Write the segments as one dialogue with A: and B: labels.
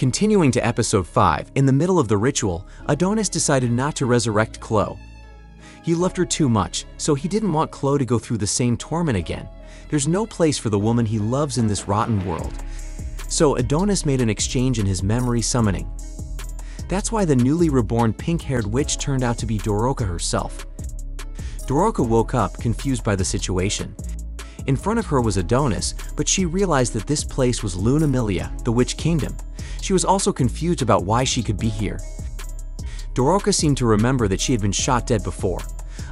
A: Continuing to episode 5, in the middle of the ritual, Adonis decided not to resurrect Chloe. He loved her too much, so he didn't want Chloe to go through the same torment again. There's no place for the woman he loves in this rotten world. So Adonis made an exchange in his memory summoning. That's why the newly reborn pink-haired witch turned out to be Doroka herself. Doroka woke up, confused by the situation. In front of her was Adonis, but she realized that this place was Lunamilia, the Witch Kingdom. She was also confused about why she could be here. Doroka seemed to remember that she had been shot dead before.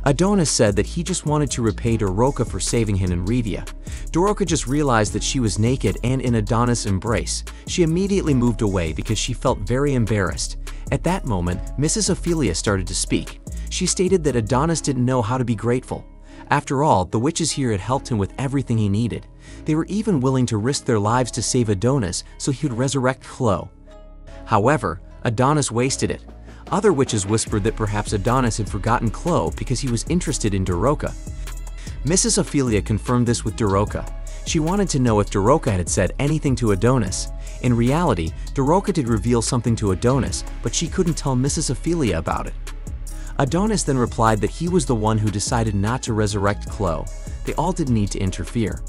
A: Adonis said that he just wanted to repay Doroka for saving him in Rivia. Doroka just realized that she was naked and in Adonis' embrace. She immediately moved away because she felt very embarrassed. At that moment, Mrs. Ophelia started to speak. She stated that Adonis didn't know how to be grateful. After all, the witches here had helped him with everything he needed. They were even willing to risk their lives to save Adonis so he would resurrect Chloe. However, Adonis wasted it. Other witches whispered that perhaps Adonis had forgotten Chloe because he was interested in Doroka. Mrs. Ophelia confirmed this with Doroka. She wanted to know if Doroka had said anything to Adonis. In reality, Doroka did reveal something to Adonis, but she couldn't tell Mrs. Ophelia about it. Adonis then replied that he was the one who decided not to resurrect Chloe. They all didn't need to interfere.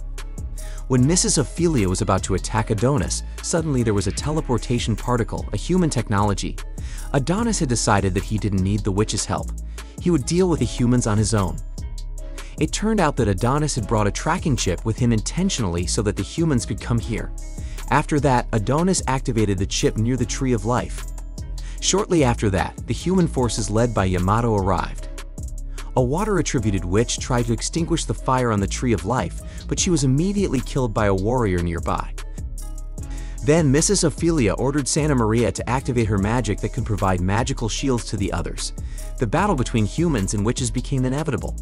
A: When Mrs. Ophelia was about to attack Adonis, suddenly there was a teleportation particle, a human technology. Adonis had decided that he didn't need the witch's help. He would deal with the humans on his own. It turned out that Adonis had brought a tracking chip with him intentionally so that the humans could come here. After that, Adonis activated the chip near the Tree of Life. Shortly after that, the human forces led by Yamato arrived. A water-attributed witch tried to extinguish the fire on the Tree of Life, but she was immediately killed by a warrior nearby. Then Mrs. Ophelia ordered Santa Maria to activate her magic that could provide magical shields to the others. The battle between humans and witches became inevitable.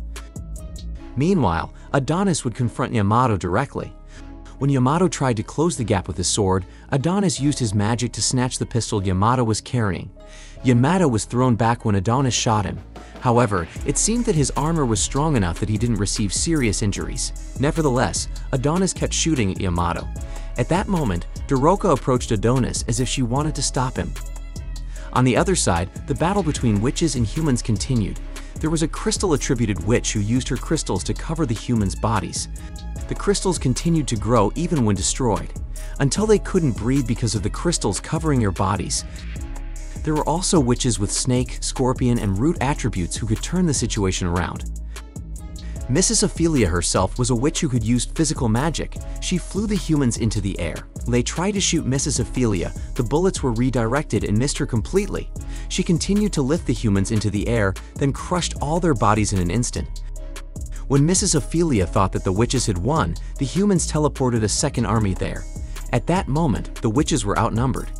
A: Meanwhile, Adonis would confront Yamato directly. When Yamato tried to close the gap with his sword, Adonis used his magic to snatch the pistol Yamato was carrying. Yamato was thrown back when Adonis shot him. However, it seemed that his armor was strong enough that he didn't receive serious injuries. Nevertheless, Adonis kept shooting at Yamato. At that moment, Doroka approached Adonis as if she wanted to stop him. On the other side, the battle between witches and humans continued. There was a crystal-attributed witch who used her crystals to cover the humans' bodies. The crystals continued to grow even when destroyed, until they couldn't breathe because of the crystals covering their bodies. There were also witches with snake, scorpion, and root attributes who could turn the situation around. Mrs. Ophelia herself was a witch who could use physical magic. She flew the humans into the air. When they tried to shoot Mrs. Ophelia, the bullets were redirected and missed her completely. She continued to lift the humans into the air, then crushed all their bodies in an instant. When Mrs. Ophelia thought that the witches had won, the humans teleported a second army there. At that moment, the witches were outnumbered.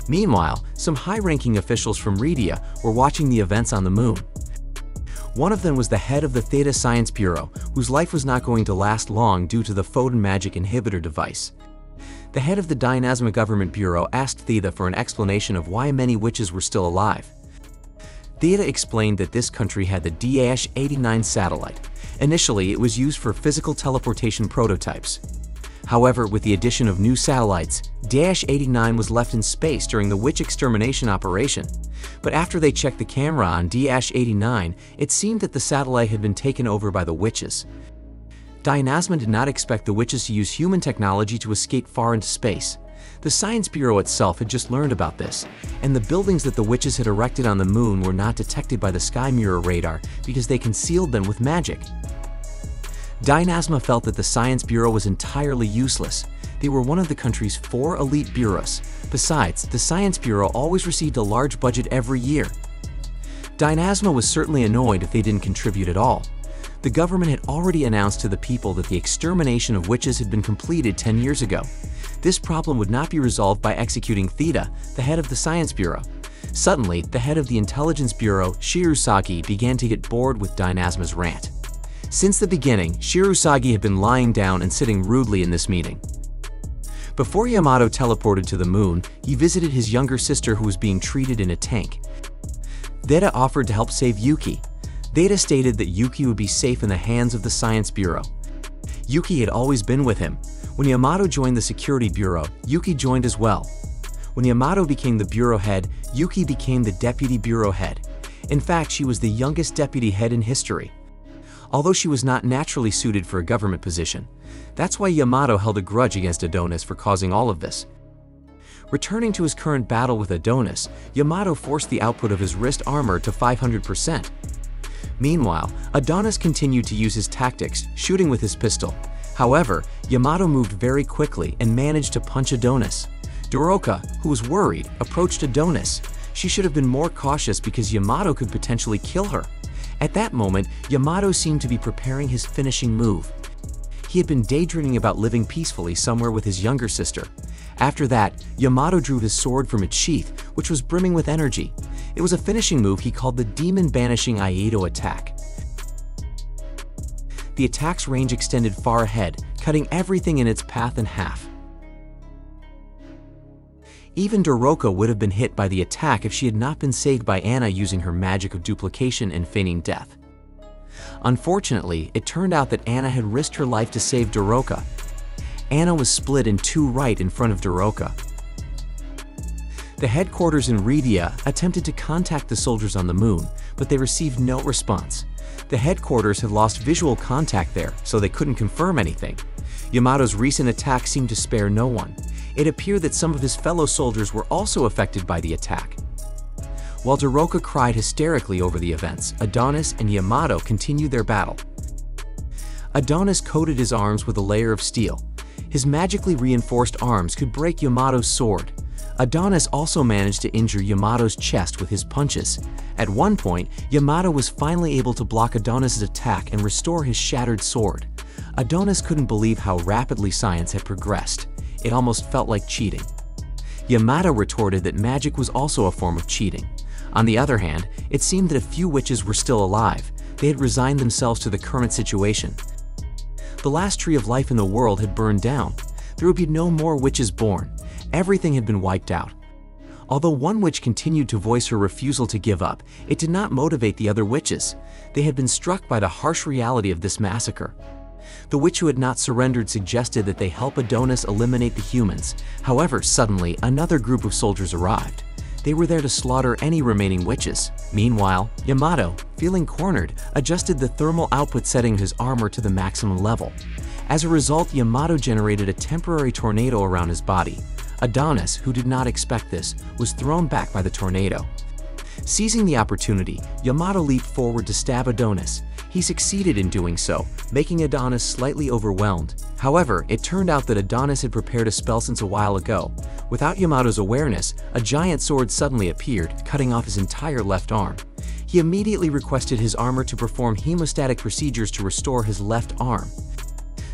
A: Meanwhile, some high-ranking officials from Rivia were watching the events on the moon. One of them was the head of the Theta Science Bureau, whose life was not going to last long due to the photon magic inhibitor device. The head of the Dynasma Government Bureau asked Theta for an explanation of why many witches were still alive. Theta explained that this country had the D-89 satellite. Initially, it was used for physical teleportation prototypes. However, with the addition of new satellites, D-89 was left in space during the witch extermination operation. But after they checked the camera on D-89, it seemed that the satellite had been taken over by the witches. Dynasma did not expect the witches to use human technology to escape far into space. The Science Bureau itself had just learned about this, and the buildings that the witches had erected on the moon were not detected by the Sky Mirror radar because they concealed them with magic. Dynasma felt that the Science Bureau was entirely useless. They were one of the country's 4 elite bureaus. Besides, the Science Bureau always received a large budget every year. Dynasma was certainly annoyed if they didn't contribute at all. The government had already announced to the people that the extermination of witches had been completed 10 years ago. This problem would not be resolved by executing Theta, the head of the Science Bureau. Suddenly, the head of the Intelligence Bureau, Shirusagi, began to get bored with Dynasma's rant. Since the beginning, Shirusagi had been lying down and sitting rudely in this meeting. Before Yamato teleported to the moon, he visited his younger sister who was being treated in a tank. Theta offered to help save Yuki. Theta stated that Yuki would be safe in the hands of the Science Bureau. Yuki had always been with him. When Yamato joined the Security Bureau, Yuki joined as well. When Yamato became the bureau head, Yuki became the deputy bureau head. In fact, she was the youngest deputy head in history. Although she was not naturally suited for a government position. That's why Yamato held a grudge against Adonis for causing all of this. Returning to his current battle with Adonis, Yamato forced the output of his wrist armor to 500%. Meanwhile, Adonis continued to use his tactics, shooting with his pistol. However, Yamato moved very quickly and managed to punch Adonis. Doroka, who was worried, approached Adonis. She should have been more cautious because Yamato could potentially kill her. At that moment, Yamato seemed to be preparing his finishing move. He had been daydreaming about living peacefully somewhere with his younger sister. After that, Yamato drew his sword from its sheath, which was brimming with energy. It was a finishing move he called the Demon Banishing Aido attack. The attack's range extended far ahead, cutting everything in its path in half. Even Doroka would have been hit by the attack if she had not been saved by Anna using her magic of duplication and feigning death. Unfortunately, it turned out that Anna had risked her life to save Doroka. Anna was split in two right in front of Doroka. The headquarters in Rhedia attempted to contact the soldiers on the moon, but they received no response. The headquarters had lost visual contact there, so they couldn't confirm anything. Yamato's recent attack seemed to spare no one. It appeared that some of his fellow soldiers were also affected by the attack. While Doroka cried hysterically over the events, Adonis and Yamato continued their battle. Adonis coated his arms with a layer of steel. His magically reinforced arms could break Yamato's sword. Adonis also managed to injure Yamato's chest with his punches. At one point, Yamato was finally able to block Adonis' attack and restore his shattered sword. Adonis couldn't believe how rapidly science had progressed. It almost felt like cheating. Yamato retorted that magic was also a form of cheating. On the other hand, it seemed that a few witches were still alive. They had resigned themselves to the current situation. The last tree of life in the world had burned down. There would be no more witches born. Everything had been wiped out. Although one witch continued to voice her refusal to give up, it did not motivate the other witches. They had been struck by the harsh reality of this massacre. The witch who had not surrendered suggested that they help Adonis eliminate the humans. However, suddenly, another group of soldiers arrived. They were there to slaughter any remaining witches. Meanwhile, Yamato, feeling cornered, adjusted the thermal output setting of his armor to the maximum level. As a result, Yamato generated a temporary tornado around his body. Adonis, who did not expect this, was thrown back by the tornado. Seizing the opportunity, Yamato leaped forward to stab Adonis. He succeeded in doing so, making Adonis slightly overwhelmed. However, it turned out that Adonis had prepared a spell since a while ago. Without Yamato's awareness, a giant sword suddenly appeared, cutting off his entire left arm. He immediately requested his armor to perform hemostatic procedures to restore his left arm.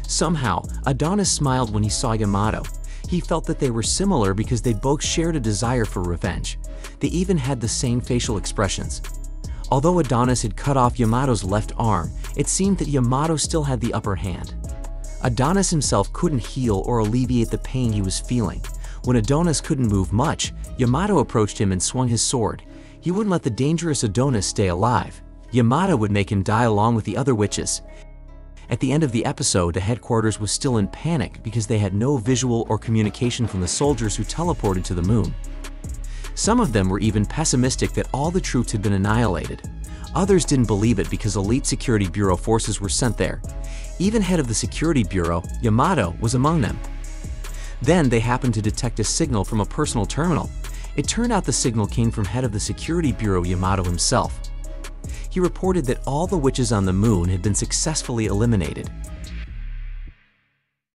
A: Somehow, Adonis smiled when he saw Yamato. He felt that they were similar because they both shared a desire for revenge. They even had the same facial expressions. Although Adonis had cut off Yamato's left arm, it seemed that Yamato still had the upper hand. Adonis himself couldn't heal or alleviate the pain he was feeling. When Adonis couldn't move much, Yamato approached him and swung his sword. He wouldn't let the dangerous Adonis stay alive. Yamato would make him die along with the other witches. At the end of the episode, the headquarters was still in panic because they had no visual or communication from the soldiers who teleported to the moon. Some of them were even pessimistic that all the troops had been annihilated. Others didn't believe it because elite Security Bureau forces were sent there. Even head of the Security Bureau, Yamato, was among them. Then they happened to detect a signal from a personal terminal. It turned out the signal came from head of the Security Bureau, Yamato himself. He reported that all the witches on the moon had been successfully eliminated.